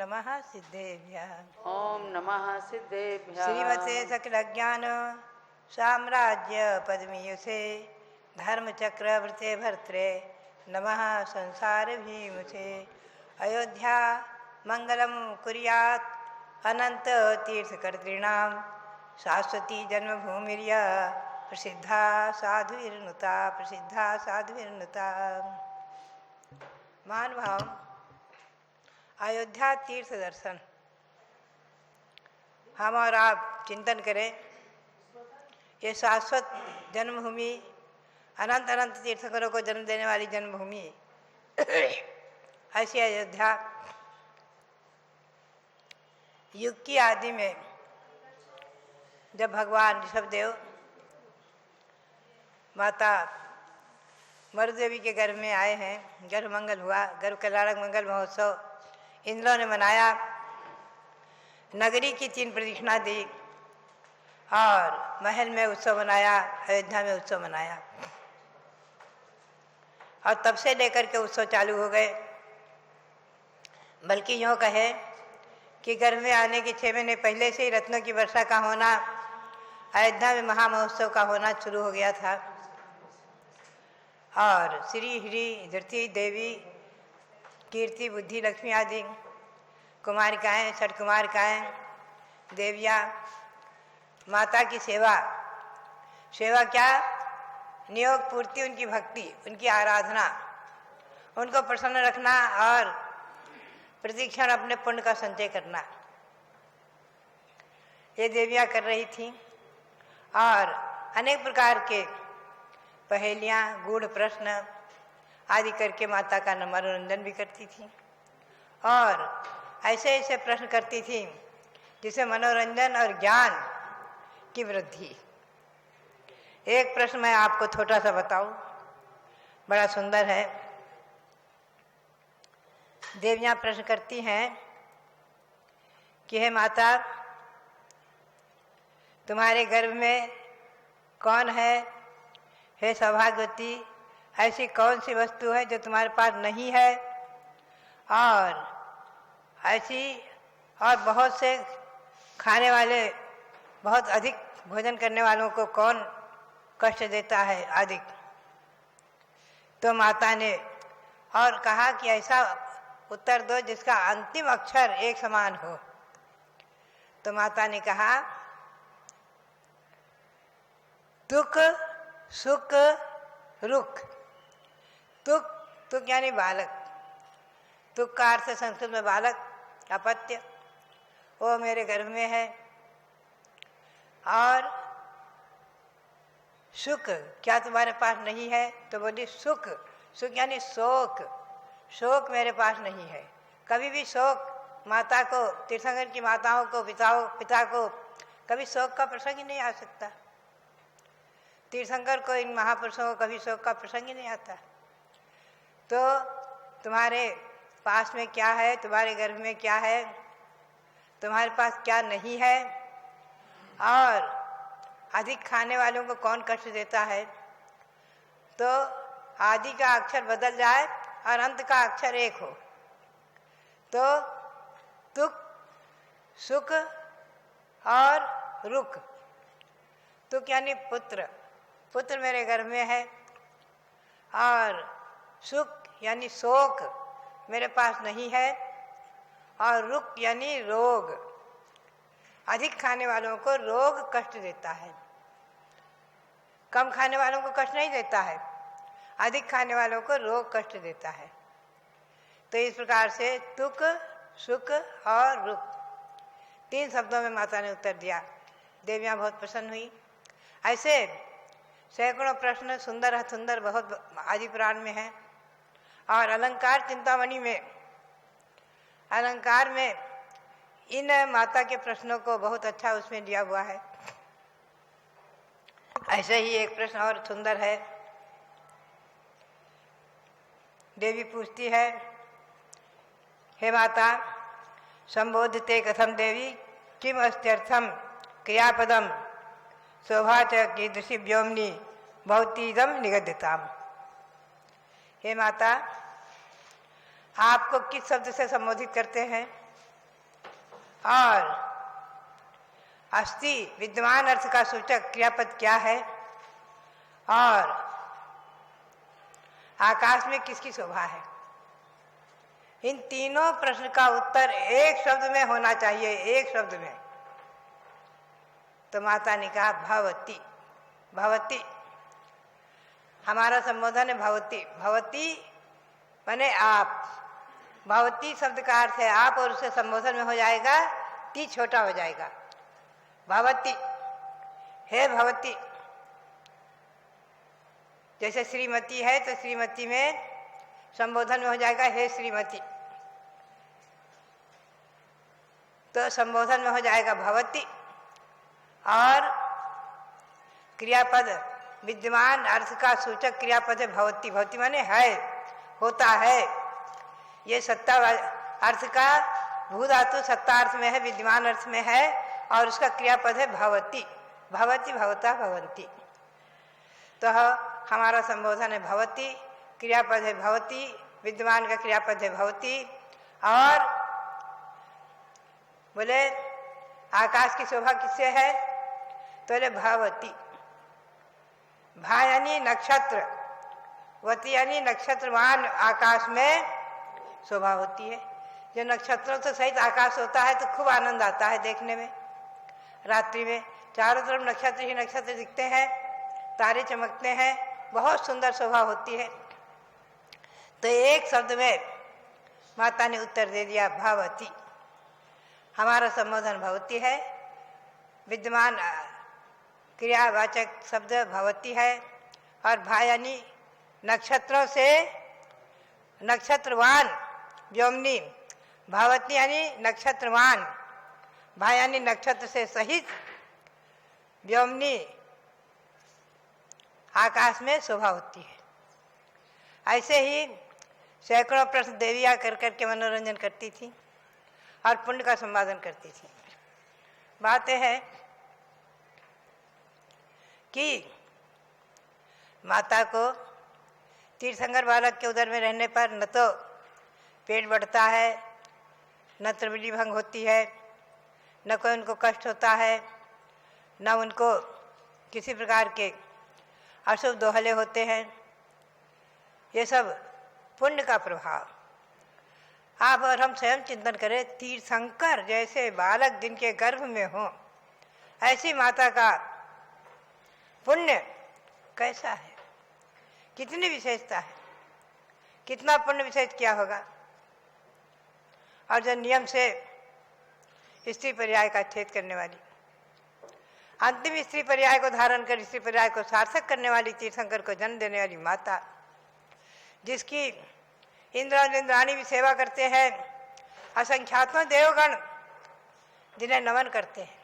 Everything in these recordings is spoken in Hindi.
नमः सिद्धेभ्यः। ओम नमः सिद्धेभ्यः। श्रीमते सकलज्ञान साम्राज्य पद्मीयुषे धर्मचक्रवर्ते भर्त्रे नमः संसार भीमुषे। अयोध्या मंगलम कुर्यात् अनंत तीर्थकर्तॄणां शाश्वती जन्मभूमिर्या प्रसिद्धा साधुर्नुता प्रसिद्धा साधुर्नुता। महानुभाव, अयोध्या तीर्थ दर्शन हम और आप चिंतन करें। ये शाश्वत जन्मभूमि, अनंत अनंत तीर्थंकरों को जन्म देने वाली जन्मभूमि ऐसी अयोध्या युग की आदि में जब भगवान ऋषभदेव माता मरुदेवी के गर्भ में आए हैं, गर्भ मंगल हुआ, गर्भ कल्याणक मंगल महोत्सव इंद्रों ने मनाया। नगरी की 3 प्रदक्षिणा दी और महल में उत्सव मनाया, अयोध्या में उत्सव मनाया। और तब से लेकर के उत्सव चालू हो गए। बल्कि यूँ कहे कि गर्भ में आने के 6 महीने पहले से ही रत्नों की वर्षा का होना, अयोध्या में महामहोत्सव का होना शुरू हो गया था। और श्री हरि धरती देवी, कीर्ति, बुद्धि, लक्ष्मी आदि कुमारिकाएँ, 6 कुमारिकाएँ, देवियाँ माता की सेवा क्या? नियोग पूर्ति, उनकी भक्ति, उनकी आराधना, उनको प्रसन्न रखना और प्रतिक्षण अपने पुण्य का संचय करना, ये देवियाँ कर रही थीं। और अनेक प्रकार के पहेलियाँ, गूढ़ प्रश्न आदि करके माता का मनोरंजन भी करती थीं। और ऐसे ऐसे प्रश्न करती थीं जिसे मनोरंजन और ज्ञान की वृद्धि। एक प्रश्न मैं आपको छोटा सा बताऊं, बड़ा सुंदर है। देवियाँ प्रश्न करती हैं कि हे माता, तुम्हारे गर्भ में कौन है? हे सौभाग्यवती, ऐसी कौन सी वस्तु है जो तुम्हारे पास नहीं है? और ऐसी और बहुत से खाने वाले, बहुत अधिक भोजन करने वालों को कौन कष्ट देता है अधिक? तो माता ने और कहा कि ऐसा उत्तर दो जिसका अंतिम अक्षर एक समान हो। तो माता ने कहा, तुक सुख रुख। तुक यानी बालक। तुक का अर्थ संस्कृत में बालक, अपत्य, वो मेरे गर्भ में है। और सुख क्या तुम्हारे पास नहीं है? तो बोली सुख यानी शोक। शोक मेरे पास नहीं है। कभी भी शोक माता को, तीर्थंकर की माताओं को, पिता को कभी शोक का प्रसंग ही नहीं आ सकता। तीर्थंकर को, इन महापुरुषों को कभी शोक का प्रसंग ही नहीं आता। तो तुम्हारे पास में क्या है? तुम्हारे गर्भ में क्या है? तुम्हारे पास क्या नहीं है? और अधिक खाने वालों को कौन कष्ट देता है? तो आदि का अक्षर बदल जाए और अंत का अक्षर एक हो। तो तुक, सुख और रुक। तुक यानी पुत्र, पुत्र मेरे गर्भ में है। और सुख यानी शोक मेरे पास नहीं है। और रुक यानी रोग, अधिक खाने वालों को रोग कष्ट देता है। कम खाने वालों को कष्ट नहीं देता है, अधिक खाने वालों को रोग कष्ट देता है। तो इस प्रकार से तुक, सुख और रुक, 3 शब्दों में माता ने उत्तर दिया। देवियाँ बहुत प्रसन्न हुई। ऐसे सैकड़ों प्रश्न सुंदर बहुत आदि पुराण में है। और अलंकार चिंतामणि में, अलंकार में इन माता के प्रश्नों को बहुत अच्छा उसमें दिया हुआ है। ऐसे ही एक प्रश्न और सुंदर है। देवी पूछती है, हे माता, संबोधते कथम देवी किम अस्त्यर्थम क्रियापदम शोभा च कीदृशी व्योमनी भवतीदम निगद्यताम। हे माता, आपको किस शब्द से संबोधित करते हैं? और अस्ति विद्यमान अर्थ का सूचक क्रियापद क्या है, और आकाश में किसकी शोभा है। इन तीनों प्रश्न का उत्तर एक शब्द में होना चाहिए, एक शब्द में। तो माता ने कहा भवती। भवती हमारा संबोधन है भवती। भवती माने आप। भवती शब्द का अर्थ है आप, और उससे संबोधन में हो जाएगा ती छोटा हो जाएगा। भवती, हे भवती। जैसे श्रीमती है तो श्रीमती में संबोधन में हो जाएगा हे श्रीमती, तो संबोधन में हो जाएगा भवती। और क्रियापद विद्यमान अर्थ का सूचक क्रियापद है भवती। भवती माने है, होता है। ये सत्ता अर्थ का भू धातु सत्ता अर्थ में है, विद्यमान अर्थ में है, और उसका क्रियापद है भवती। भवती, भवता, भवंती। तो हमारा संबोधन है भवती, क्रियापद है भवती, विद्यमान का क्रियापद है भवती। और बोले आकाश की शोभा किससे है, तो बोले भवती। भा यानी नक्षत्र, वती यानी नक्षत्रवान आकाश में शोभा होती है। जो नक्षत्रों से सहित आकाश होता है तो खूब आनंद आता है देखने में। रात्रि में चारों तरफ नक्षत्र ही नक्षत्र दिखते हैं, तारे चमकते हैं, बहुत सुंदर शोभा होती है। तो एक शब्द में माता ने उत्तर दे दिया भवती। हमारा संबोधन भवती है, विद्यमान क्रियावाचक शब्द भवती है, और भा यानी नक्षत्रों से नक्षत्रवान व्योमनी, भवती यानी नक्षत्रवान, भा यानी नक्षत्र से सहित, व्योमनी आकाश में शोभा होती है। ऐसे ही सैकड़ों प्रश्न देवियाँ कर करके मनोरंजन करती थी और पुण्य का संपादन करती थी। बात यह है कि माता को तीर्थंकर बालक के उदर में रहने पर न तो पेट बढ़ता है, न त्रिविधि भंग होती है, न कोई उनको कष्ट होता है, न उनको किसी प्रकार के अशुभ दोहले होते हैं। ये सब पुण्य का प्रभाव। आप और हम स्वयं चिंतन करें, तीर्थंकर जैसे बालक जिनके गर्भ में हो, ऐसी माता का पुण्य कैसा है, कितनी विशेषता है, कितना पुण्य विशेष किया होगा। और जो नियम से स्त्री पर्याय का छेद करने वाली, अंतिम स्त्री पर्याय को धारण कर स्त्री पर्याय को सार्थक करने वाली, तीर्थंकर को जन्म देने वाली माता, जिसकी इंद्र और इंद्राणी भी सेवा करते हैं, असंख्यातों देवगण जिन्हें नमन करते हैं।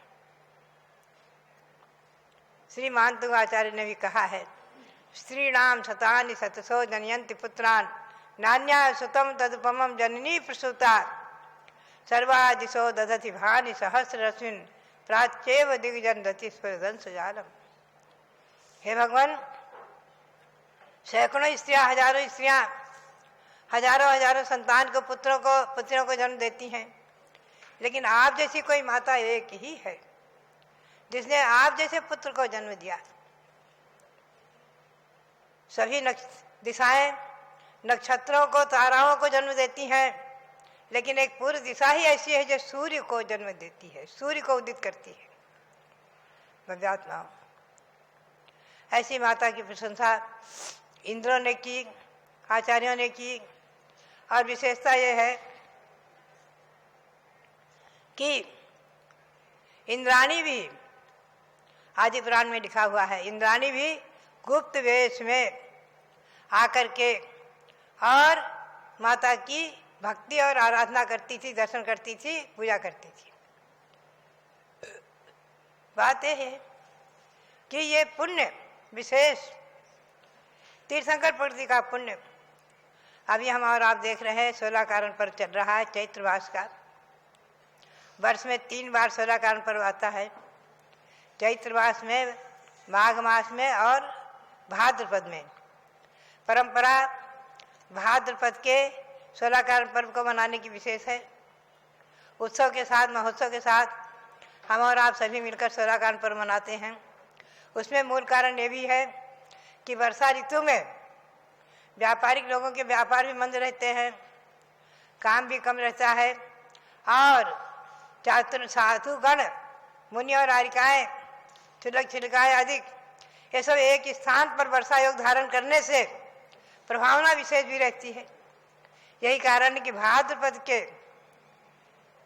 श्री मानतुंग आचार्य ने भी कहा है, स्त्रीणाम शतानि शतसो जनयन्ति पुत्रान् नान्या सुतम तदुपमं जननी प्रसूता सर्वादिशो दधति भानि सहस्ररश्मिन् प्राच्येव दिग्जनदति स्फुरदंशजालम। हे भगवान, सैकड़ों स्त्रियां, हजारों स्त्रियां हजारों हजारों संतान को, पुत्रों को जन्म देती हैं, लेकिन आप जैसी कोई माता एक ही है जिसने आप जैसे पुत्र को जन्म दिया। सभी दिशाएं नक्षत्रों को, ताराओं को जन्म देती हैं, लेकिन एक पूरी दिशा ही ऐसी है जो सूर्य को जन्म देती है, सूर्य को उदित करती है। भव्यात्माओं, ऐसी माता की प्रशंसा इंद्रों ने की, आचार्यों ने की। और विशेषता यह है कि इंद्राणी भी, आदि पुराण में लिखा हुआ है, इंद्राणी भी गुप्त वेश में आकर के और माता की भक्ति और आराधना करती थी, दर्शन करती थी, पूजा करती थी। बात यह है कि ये पुण्य विशेष तीर्थंकर प्रकृति का पुण्य। अभी हम और आप देख रहे हैं 16 कारण पर्व चल रहा है, चैत्र मास का। वर्ष में 3 बार 16 कारण पर्व आता है, चैत्र मास में, माघ मास में और भाद्रपद में। परंपरा भाद्रपद के 16 कारण पर्व को मनाने की विशेष है। उत्सव के साथ, महोत्सव के साथ हम और आप सभी मिलकर सोलाकांड पर्व मनाते हैं। उसमें मूल कारण ये भी है कि वर्षा ऋतु में व्यापारिक लोगों के व्यापार भी मंद रहते हैं, काम भी कम रहता है और चातुर साधु गण, मुनि और आरिकाएँ, छुलक छिलकाएँ अधिक, ये सब एक स्थान पर वर्षा योग धारण करने से प्रभावना विशेष भी रहती है। यही कारण है कि भाद्रपद के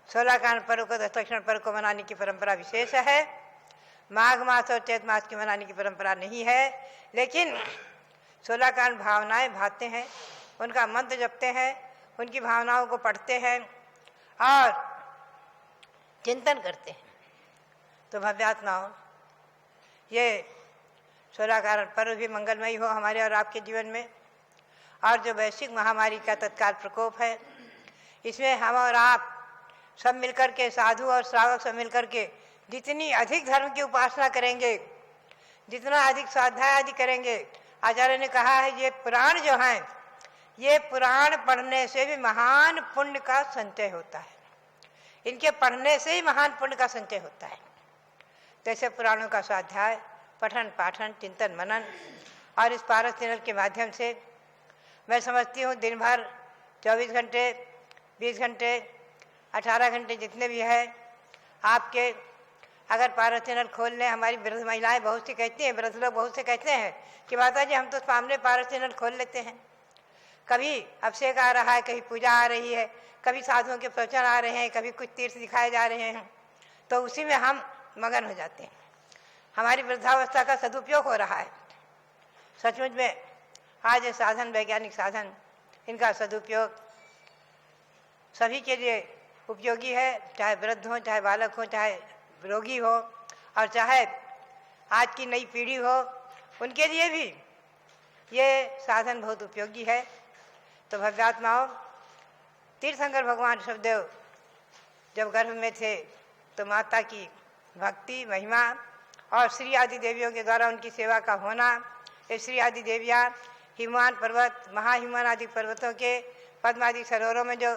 सोलाकांड पर्व को, दक्षिण पर्व को मनाने की परंपरा विशेष है। माघ मास और चैत मास की मनाने की परंपरा नहीं है, लेकिन सोलाकांड भावनाएं भाते हैं, उनका मंत्र जपते हैं, उनकी भावनाओं को पढ़ते हैं और चिंतन करते हैं। तो भव्यात्माओं, ये सोलाकांड पर्व भी मंगलमयी हो हमारे और आपके जीवन में। और जो वैश्विक महामारी का तत्काल प्रकोप है, इसमें हम और आप सब मिलकर के, साधु और श्रावक सब मिलकर के जितनी अधिक धर्म की उपासना करेंगे, जितना अधिक स्वाध्याय आदि करेंगे, आचार्य ने कहा है ये पुराण जो हैं, ये पुराण पढ़ने से भी महान पुण्य का संचय होता है। इनके पढ़ने से ही महान पुण्य का संचय होता है। जैसे पुराणों का स्वाध्याय, पठन पाठन, चिंतन मनन और इस पारस चैनल के माध्यम से मैं समझती हूँ दिन भर 24 घंटे, 20 घंटे, 18 घंटे जितने भी है आपके, अगर पारस चैनल खोल लें, हमारी वृद्ध महिलाएं बहुत सी कहती हैं, वृद्ध लोग बहुत से कहते हैं कि माता जी हम तो सामने पारस चैनल खोल लेते हैं, कभी अभिषेक आ रहा है, कभी पूजा आ रही है, कभी साधुओं के प्रवचन आ रहे हैं, कभी कुछ तीर्थ दिखाए जा रहे हैं, तो उसी में हम मगन हो जाते हैं। हमारी वृद्धावस्था का सदुपयोग हो रहा है। सचमुच में आज ये साधन, वैज्ञानिक साधन, इनका सदुपयोग सभी के लिए उपयोगी है, चाहे वृद्ध हो, चाहे बालक हो, चाहे रोगी हो और चाहे आज की नई पीढ़ी हो, उनके लिए भी ये साधन बहुत उपयोगी है। तो भव्यात्माओं, तीर्थंकर भगवान ऋषभदेव जब गर्भ में थे तो माता की भक्ति, महिमा और श्री आदि देवियों के द्वारा उनकी सेवा का होना, ये श्री आदि देवियाँ हिमवान पर्वत, महाहिमवान आदि पर्वतों के पद्म आदि सरोवरों में जो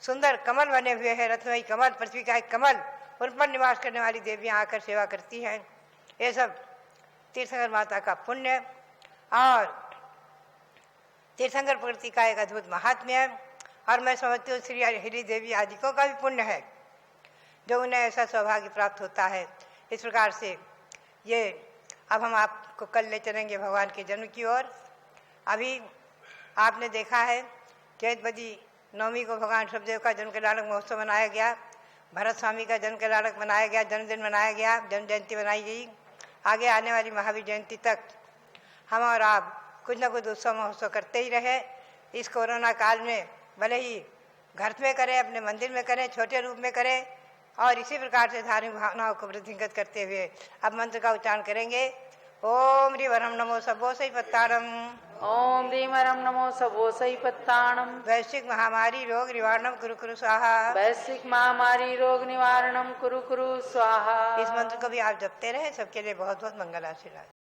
सुंदर कमल बने हुए हैं, रत्नमयी कमल, पृथ्वी का एक कमल, उन पर निवास करने वाली देवियाँ आकर सेवा करती हैं। ये सब तीर्थंकर माता का पुण्य और तीर्थंकर प्रकृति का एक अद्भुत महात्म्य है। और मैं समझती हूँ श्री हरि देवी आदिकों का भी पुण्य है जो उन्हें ऐसा सौभाग्य प्राप्त होता है। इस प्रकार से ये अब हम आपको कल ले चलेंगे भगवान के जन्म की ओर। अभी आपने देखा है चैतवदी नवमी को भगवान ऋषभदेव का जन्म कल्याणक महोत्सव मनाया गया, भरत स्वामी का जन्म कल्याणक मनाया गया, जन्मदिन मनाया गया, जन्म जयंती मनाई गई। आगे आने वाली महावीर जयंती तक हम और आप कुछ न कुछ उत्सव महोत्सव करते ही रहे। इस कोरोना काल में भले ही घर में करें, अपने मंदिर में करें, छोटे रूप में करें और इसी प्रकार से धार्मिक भावनाओं को वृद्धिंगत करते हुए अब मंत्र का उच्चारण करेंगे। ओम ह्रीवरम नमो सबोसई पत्तारम, ओम ह्रीवरम नमो सबोसई पत्ताणम, वैश्विक महामारी रोग निवारणम कुरु कुरु स्वाहा, वैश्विक महामारी रोग निवारणम कुरु कुरु स्वाहा। इस मंत्र को भी आप जपते रहे। सबके लिए बहुत बहुत मंगल आशीर्वाद।